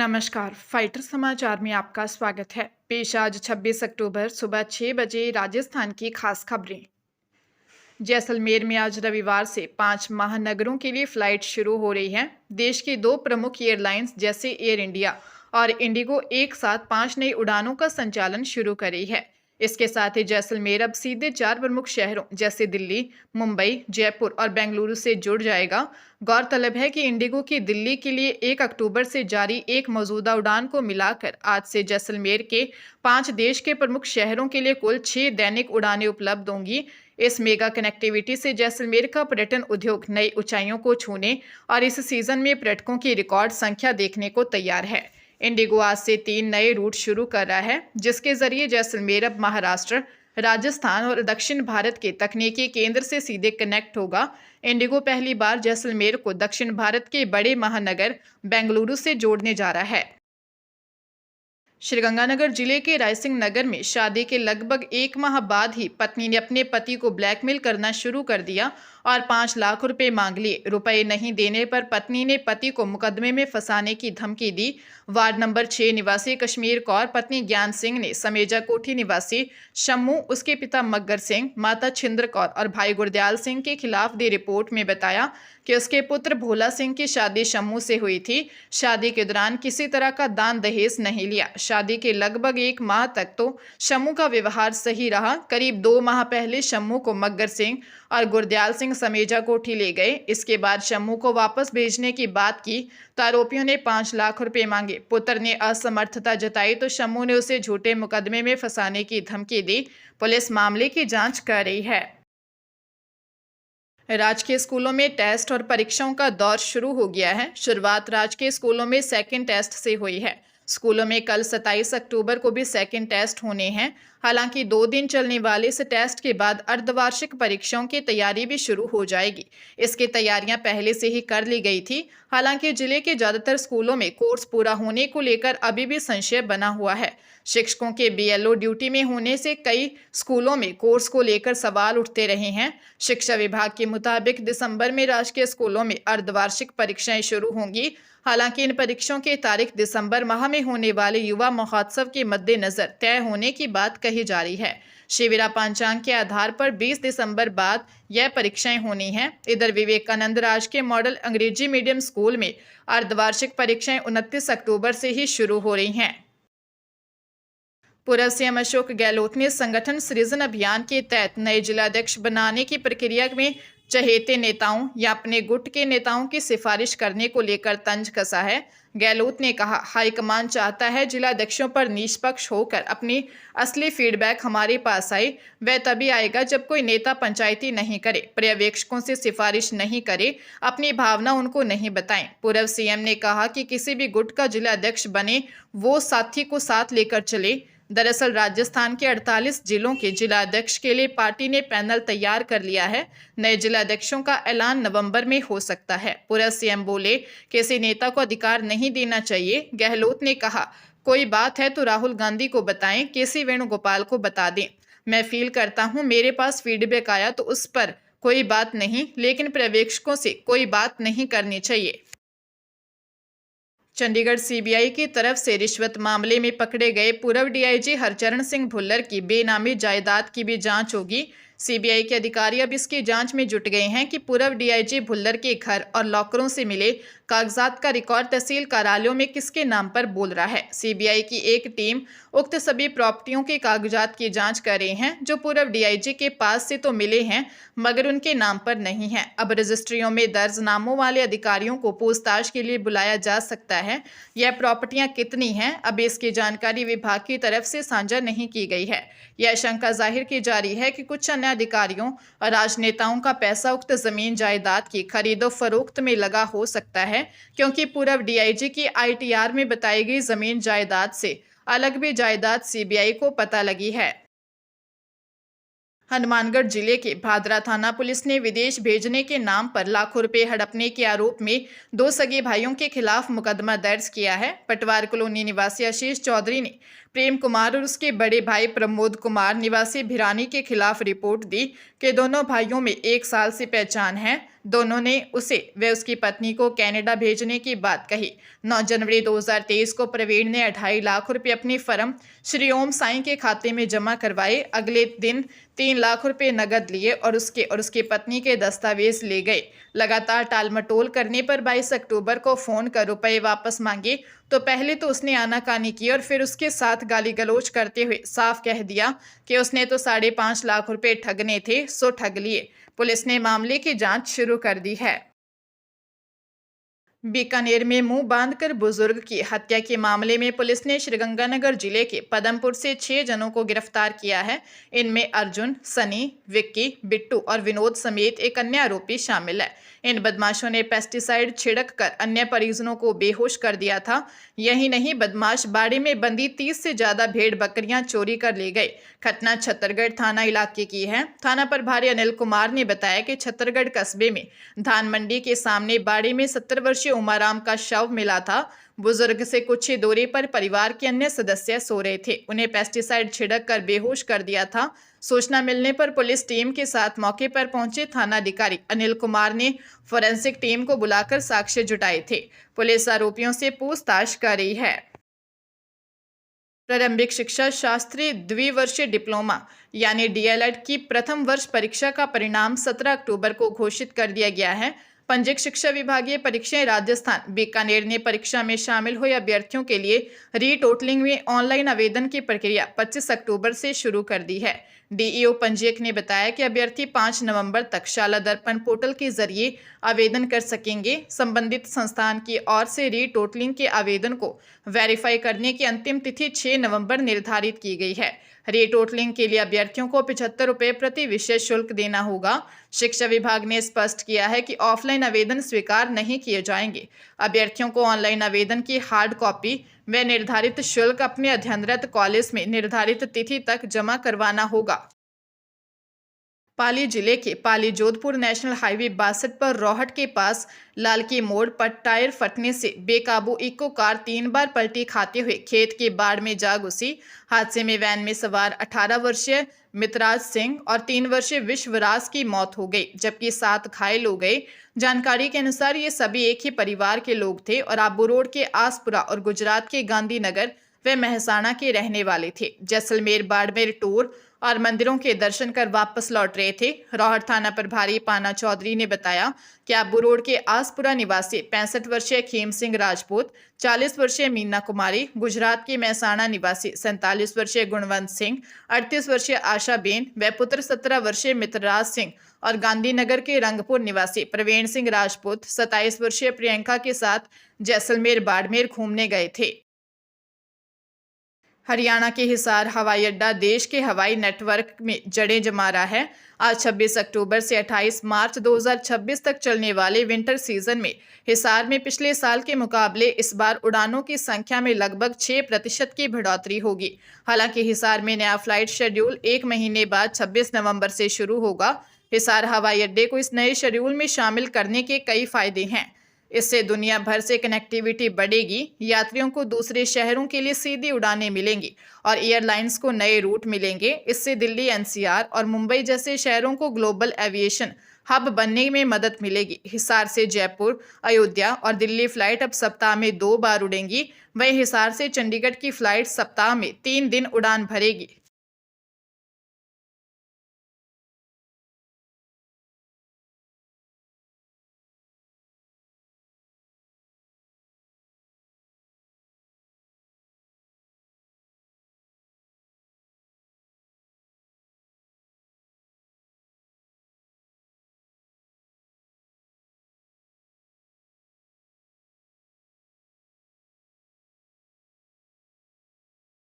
नमस्कार। फाइटर समाचार में आपका स्वागत है। पेश आज 26 अक्टूबर सुबह 6 बजे राजस्थान की खास खबरें। जैसलमेर में आज रविवार से 5 महानगरों के लिए फ्लाइट शुरू हो रही हैं। देश की दो प्रमुख एयरलाइंस जैसे एयर इंडिया और इंडिगो एक साथ 5 नई उड़ानों का संचालन शुरू कर रही है। इसके साथ ही जैसलमेर अब सीधे 4 प्रमुख शहरों जैसे दिल्ली, मुंबई, जयपुर और बेंगलुरु से जुड़ जाएगा। गौरतलब है कि इंडिगो की दिल्ली के लिए 1 अक्टूबर से जारी एक मौजूदा उड़ान को मिलाकर आज से जैसलमेर के 5 देश के प्रमुख शहरों के लिए कुल 6 दैनिक उड़ानें उपलब्ध होंगी। इस मेगा कनेक्टिविटी से जैसलमेर का पर्यटन उद्योग नई ऊंचाइयों को छूने और इस सीजन में पर्यटकों की रिकॉर्ड संख्या देखने को तैयार है। इंडिगो आज से 3 नए रूट शुरू कर रहा है, जिसके जरिए जैसलमेर अब महाराष्ट्र, राजस्थान और दक्षिण भारत के तकनीकी केंद्र से सीधे कनेक्ट होगा। इंडिगो पहली बार जैसलमेर को दक्षिण भारत के बड़े महानगर बेंगलुरु से जोड़ने जा रहा है। श्रीगंगानगर जिले के रायसिंह नगर में शादी के लगभग 1 माह बाद ही पत्नी ने अपने पति को ब्लैकमेल करना शुरू कर दिया और 5 लाख रुपए मांग लिए। रुपए नहीं देने पर पत्नी ने पति को मुकदमे में फंसाने की धमकी दी। वार्ड नंबर 6 निवासी कश्मीर कौर पत्नी ज्ञान सिंह ने समेजा कोठी निवासी शम्मू, उसके पिता मग्गर सिंह, माता छिंद्र कौर और भाई गुरदयाल सिंह के खिलाफ दी रिपोर्ट में बताया कि उसके पुत्र भोला सिंह की शादी शम्मू से हुई थी। शादी के दौरान किसी तरह का दान दहेज नहीं लिया। शादी के लगभग 1 माह तक तो शम्मू का व्यवहार सही रहा। करीब 2 माह पहले शम्मू को मग्गर सिंह और गुरदयाल सिंह समेजा कोठी ले गए। इसके बाद शम्मू को वापस भेजने की बात की तो आरोपियों ने 5 लाख रुपए मांगे। पुत्र ने असमर्थता जताई तो शम्मू ने उसे झूठे मुकदमे में फंसाने की धमकी दी। पुलिस मामले की जांच कर रही है। राजकीय स्कूलों में टेस्ट और परीक्षाओं का दौर शुरू हो गया है। शुरुआत राजकीय स्कूलों में सेकंड टेस्ट से हुई है। स्कूलों में कल 27 अक्टूबर को भी सेकंड टेस्ट होने हैं। हालांकि 2 दिन चलने वाले इस टेस्ट के बाद अर्धवार्षिक परीक्षाओं की तैयारी भी शुरू हो जाएगी। इसकी तैयारियां पहले से ही कर ली गई थी। हालांकि जिले के ज्यादातर स्कूलों में कोर्स पूरा होने को लेकर अभी भी संशय बना हुआ है। शिक्षकों के बीएलओ ड्यूटी में होने से कई स्कूलों में कोर्स को लेकर सवाल उठते रहे हैं। शिक्षा विभाग के मुताबिक दिसंबर में राजकीय स्कूलों में अर्धवार्षिक परीक्षाएं शुरू होंगी। हालांकि इन परीक्षाओं की तारीख दिसंबर माह में होने वाले युवा महोत्सव के मद्देनजर तय होने की बात कही जा रही है। शिविरा पंचांग के आधार पर 20 दिसंबर बाद यह परीक्षाएं होनी हैं। इधर विवेकानंद राजकीय मॉडल अंग्रेजी मीडियम स्कूल में अर्धवार्षिक परीक्षाएं 29 अक्टूबर से ही शुरू हो रही हैं। पूर्व सीएम अशोक गहलोत ने संगठन सृजन अभियान के तहत नए जिलाध्यक्ष बनाने की प्रक्रिया में चहेते नेताओं या अपने गुट के नेताओं की सिफारिश करने को लेकर तंज कसा है। गहलोत ने कहा, हाईकमान चाहता है जिलाध्यक्षों पर निष्पक्ष होकर अपनी असली फीडबैक हमारे पास आए। वह तभी आएगा जब कोई नेता पंचायती नहीं करे, पर्यवेक्षकों से सिफारिश नहीं करे, अपनी भावना उनको नहीं बताएं। पूर्व सीएम ने कहा कि किसी भी गुट का जिलाध्यक्ष बने वो साथी को साथ लेकर चले। दरअसल राजस्थान के 48 जिलों के जिलाध्यक्ष के लिए पार्टी ने पैनल तैयार कर लिया है। नए जिलाध्यक्षों का ऐलान नवंबर में हो सकता है। पूर्व सीएम बोले, किसी नेता को अधिकार नहीं देना चाहिए। गहलोत ने कहा, कोई बात है तो राहुल गांधी को बताएं, केसी वेणुगोपाल को बता दें। मैं फील करता हूं मेरे पास फीडबैक आया तो उस पर कोई बात नहीं, लेकिन पर्यवेक्षकों से कोई बात नहीं करनी चाहिए। चंडीगढ़ सीबीआई की तरफ से रिश्वत मामले में पकड़े गए पूर्व डीआईजी हरचरण सिंह भुल्लर की बेनामी जायदाद की भी जांच होगी। सीबीआई के अधिकारी अब इसकी जांच में जुट गए हैं कि पूर्व डीआईजी भुल्लर के घर और लॉकरों से मिले कागजात का रिकॉर्ड तहसील कार्यालयों में किसके नाम पर बोल रहा है। सीबीआई की एक टीम उक्त सभी प्रॉपर्टियों के कागजात की जांच कर रही है जो पूर्व डीआईजी के पास से तो मिले हैं मगर उनके नाम पर नहीं है। अब रजिस्ट्रियों में दर्ज नामों वाले अधिकारियों को पूछताछ के लिए बुलाया जा सकता है। यह प्रॉपर्टियां कितनी हैं, अब इसकी जानकारी विभाग की तरफ से साझा नहीं की गई है। यह शंका जाहिर की जा रही है कि कुछ अन्य अधिकारियों और राजनेताओं का पैसा उक्त जमीन जायदाद की खरीदो फरोख्त में लगा हो सकता है, क्योंकि पूर्व डीआईजी की आईटीआर में बताई गई जमीन जायदाद से अलग भी जायदाद सीबीआई को पता लगी है। हनुमानगढ़ जिले के भादरा थाना पुलिस ने विदेश भेजने के नाम पर लाखों रुपए हड़पने के आरोप में 2 सगे भाइयों के खिलाफ मुकदमा दर्ज किया है। पटवार कॉलोनी निवासी आशीष चौधरी ने प्रेम कुमार और उसके बड़े भाई प्रमोद कुमार निवासी भिरानी के खिलाफ रिपोर्ट दी कि दोनों भाइयों में 1 साल से पहचान है। दोनों ने उसे व उसकी पत्नी को कनाडा भेजने की बात कही। 9 जनवरी 2023 को प्रवीण ने 2.5 लाख रुपए अपनी फर्म श्री ओम साईं के खाते में जमा करवाए। अगले दिन 3 लाख रुपए नगद लिए और उसकी पत्नी के दस्तावेज ले गए। लगातार टालमटोल करने पर 22 अक्टूबर को फोन कर रुपए वापस मांगे तो पहले तो उसने आनाकानी की और फिर उसके साथ गाली गलौज करते हुए साफ कह दिया कि उसने तो 5.5 लाख रुपए ठगने थे, सो ठग लिए। पुलिस ने मामले की जांच शुरू कर दी है। बीकानेर में मुंह बांधकर बुजुर्ग की हत्या के मामले में पुलिस ने श्रीगंगानगर जिले के पदमपुर से 6 जनों को गिरफ्तार किया है। इनमें अर्जुन, सनी, विक्की, बिट्टू और विनोद समेत एक अन्य आरोपी शामिल है। इन बदमाशों ने पेस्टिसाइड छिड़क कर अन्य परिजनों को बेहोश कर दिया था। यही नहीं, बदमाश बाड़े में बंदी 30 से ज्यादा भेड़ बकरियां चोरी कर ले गए। घटना छत्तरगढ़ थाना इलाके की है। थाना प्रभारी अनिल कुमार ने बताया कि छत्तरगढ़ कस्बे में धान मंडी के सामने बाड़े में 70 वर्षीय उमाराम का शव मिला था। बुजुर्ग से कुछ ही दूरी पर परिवार के अन्य सदस्य सो रहे थे। उन्हें पेस्टिसाइड छिड़क कर बेहोश कर दिया था। सूचना मिलने पर पुलिस टीम के साथ मौके पर पहुंचे थाना अधिकारी अनिल कुमार ने फोरेंसिक टीम को बुलाकर साक्ष्य जुटाए थे। पुलिस आरोपियों से पूछताछ कर रही है। प्रारंभिक शिक्षा शास्त्री द्विवर्षीय डिप्लोमा यानी डीएलएड की प्रथम वर्ष परीक्षा का परिणाम 17 अक्टूबर को घोषित कर दिया गया है। पंजीक शिक्षा विभागीय परीक्षाएं राजस्थान बीकानेर ने परीक्षा में शामिल हुए अभ्यर्थियों के लिए रीटोटलिंग में ऑनलाइन आवेदन की प्रक्रिया 25 अक्टूबर से शुरू कर दी है। डीईओ पंजीक ने बताया कि अभ्यर्थी 5 नवंबर तक शाला दर्पण पोर्टल के जरिए आवेदन कर सकेंगे। संबंधित संस्थान की ओर से रीटोटलिंग के आवेदन को वेरीफाई करने की अंतिम तिथि 6 नवंबर निर्धारित की गई है। रीटोटलिंग के लिए अभ्यर्थियों को 75 रुपये प्रति विषय शुल्क देना होगा। शिक्षा विभाग ने स्पष्ट किया है कि ऑफलाइन आवेदन स्वीकार नहीं किए जाएंगे। अभ्यर्थियों को ऑनलाइन आवेदन की हार्ड कॉपी व निर्धारित शुल्क अपने अध्ययनरत कॉलेज में निर्धारित तिथि तक जमा करवाना होगा। पाली जिले के पाली जोधपुर नेशनल हाईवे 62 पर रोहट के पास लालकी मोड़ पर टायर फटने से बेकाबू इको कार 3 बार पलटी खाते हुए खेत के बाड़ में जा घुसी। हादसे में वैन में सवार 18 वर्षीय मितराज सिंह और 3 वर्षीय विश्वराज की मौत हो गई, जबकि 7 घायल हो गए। जानकारी के अनुसार ये सभी एक ही परिवार के लोग थे और आबू रोड के आसपुरा और गुजरात के गांधीनगर वे मेहसाणा के रहने वाले थे। जैसलमेर, बाड़मेर टूर और मंदिरों के दर्शन कर वापस लौट रहे थे। रोहट थाना प्रभारी पाना चौधरी ने बताया कि आबू रोड के आसपुरा निवासी 65 वर्षीय खेम सिंह राजपूत, 40 वर्षीय मीना कुमारी, गुजरात के मेहसाणा निवासी 47 वर्षीय गुणवंत सिंह, 38 वर्षीय आशा बेन व पुत्र 17 वर्षीय मित्रराज सिंह और गांधीनगर के रंगपुर निवासी प्रवीण सिंह राजपूत 27 वर्षीय प्रियंका के साथ जैसलमेर बाड़मेर घूमने गए थे। हरियाणा के हिसार हवाई अड्डा देश के हवाई नेटवर्क में जड़ें जमा रहा है। आज 26 अक्टूबर से 28 मार्च 2026 तक चलने वाले विंटर सीजन में हिसार में पिछले साल के मुकाबले इस बार उड़ानों की संख्या में लगभग 6% की बढ़ोतरी होगी। हालांकि हिसार में नया फ्लाइट शेड्यूल 1 महीने बाद 26 नवंबर से शुरू होगा। हिसार हवाई अड्डे को इस नए शेड्यूल में शामिल करने के कई फायदे हैं। इससे दुनिया भर से कनेक्टिविटी बढ़ेगी, यात्रियों को दूसरे शहरों के लिए सीधी उड़ानें मिलेंगी और एयरलाइंस को नए रूट मिलेंगे। इससे दिल्ली, एनसीआर और मुंबई जैसे शहरों को ग्लोबल एविएशन हब बनने में मदद मिलेगी। हिसार से जयपुर, अयोध्या और दिल्ली फ्लाइट अब सप्ताह में 2 बार उड़ेंगी। वहीं हिसार से चंडीगढ़ की फ्लाइट सप्ताह में 3 दिन उड़ान भरेगी।